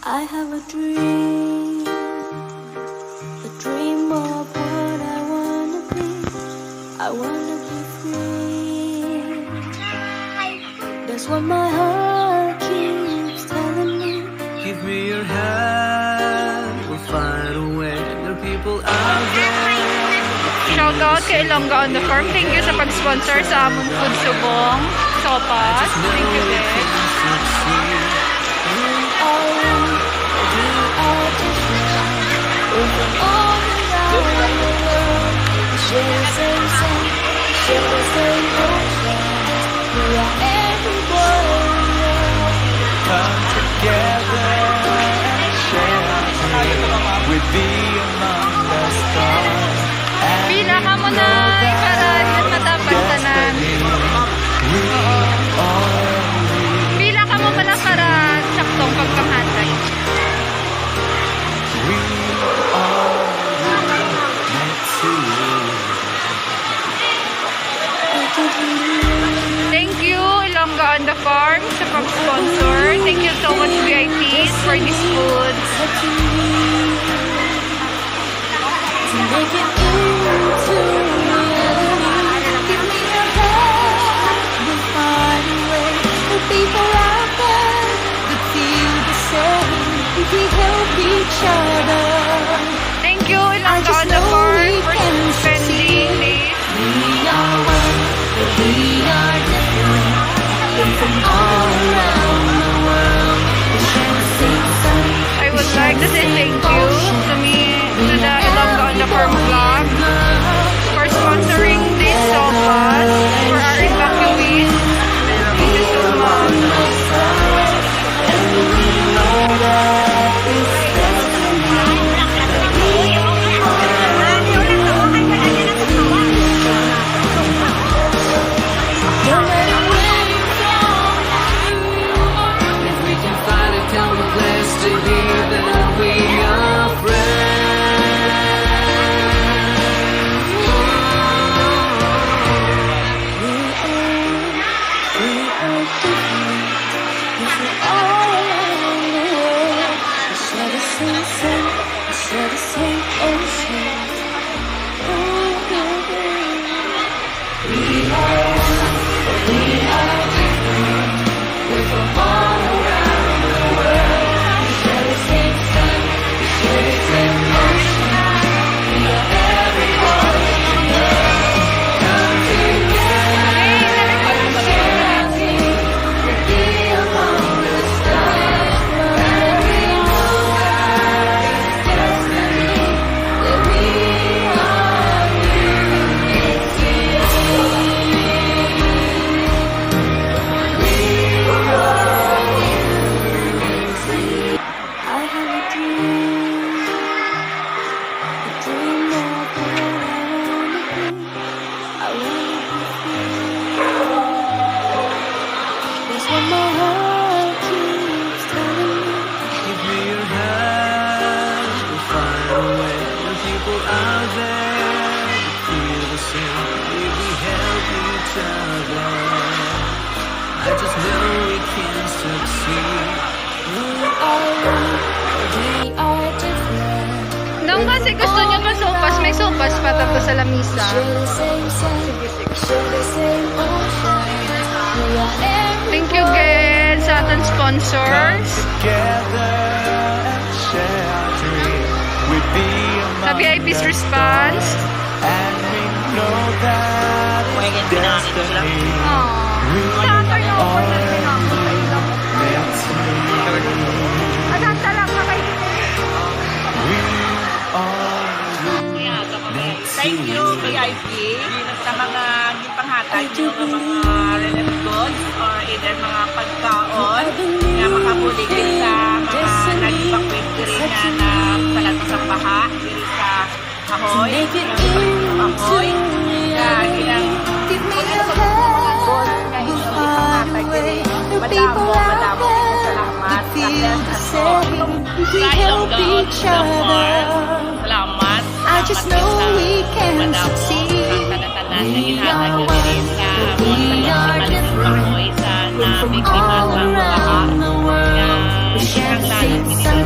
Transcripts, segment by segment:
I have a dream of what I wanna be. I wanna be free. That's what my heart keeps telling me. Give me your hand, we'll find a way. There are people out there. Shoutout kay Ilongga on the Farm. Thank you sa pag-sponsor sa among food subong. Sopas. Thank you, guys. Come together and share our dream. We'll be among the stars. Pila ka mo na para matapantanan. Pila ka mo pala para saktong pagpanghatay. We are meant to. Thank you, Ilongga on the Farm, sa pag-sponsor. Thank you so much, VIPs, for this food. Make it into reality. Give me your hand, we'll find a way. The people out there that feel the same. If we help each other, Thank you, Ilongga on the Farm, for spending this. we are one, but we are different. We're from all around the world. We share the same sun. I would like to say thank you to the Ilongga on the Farm vlog for sponsoring this sopas for our evacuees. Thank you so much. If we can find a common place to be, then we are I just know we can succeed. Nung kasi gusto nyo ng sopas, may sopas pa tapos sa lamisa. Thank you guys sa ating sponsors. Together and share our dream. We'll be Sa among VIP's the response. and we know that it's destiny. We are meant to. We are meant Thank you, to. VIP, sa mga gipanghatag nyo ng mga relief goods or either mga pagkaon na makabuli din sa mga nag-evacuate diri nga na palata sa baha, diri sa Ajuy, Ajuy, na ilang madamo, salamat. Salamat. I just know we can succeed. We are one, we are different. We're from all around the world. We share the same sun.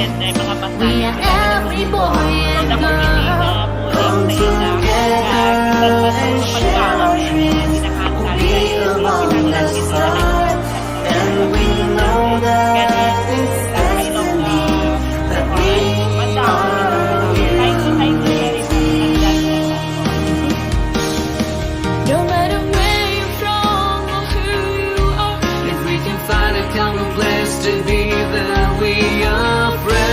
and mga basta We are every boy and girl. Come together and share our dreams. We'll be among the stars, and we know that it's destiny that we are you. No matter where you're from or who you are, If we can find a common place to be, then we are friends.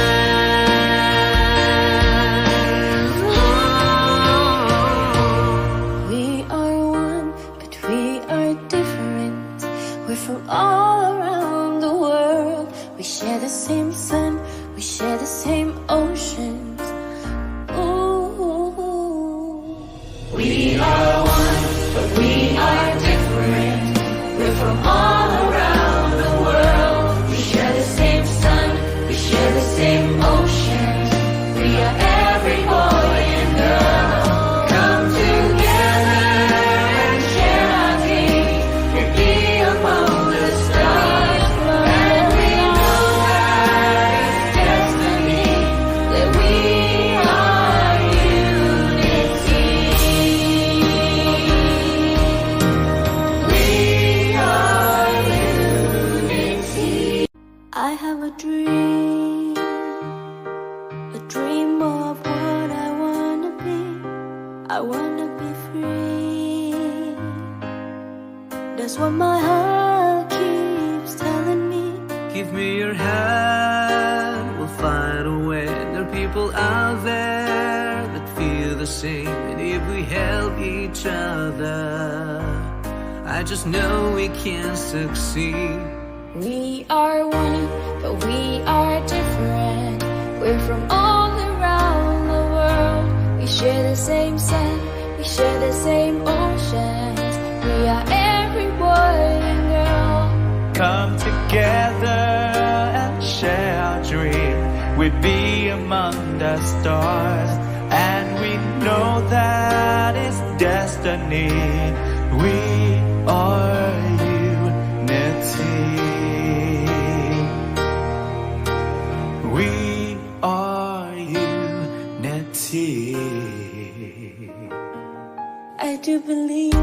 we are one, but we are different. We're from all around the world. We share the same sun, we share the same oceans. Ooh. We are one, but we are different. We're from all around the world. We share the same sun, we share the same oceans. We are every boy and girl. Come together and share our dreams. We'll be among the stars, and we know that it's destiny that we are unity. We are unity. I have a dream of what I wanna be. I wanna be free. That's what my heart keeps telling me. Give me your hand, we'll find a way. There are people out there that feel the same, and if we help each other, I just know we can succeed. We are one, but we are different. We're from all around the world. We share the same sun, we share the same oceans. We are every boy and girl. Come together and share our dream. We'd be among the stars, and we know that it's destiny. We are unity. We are unity. I do believe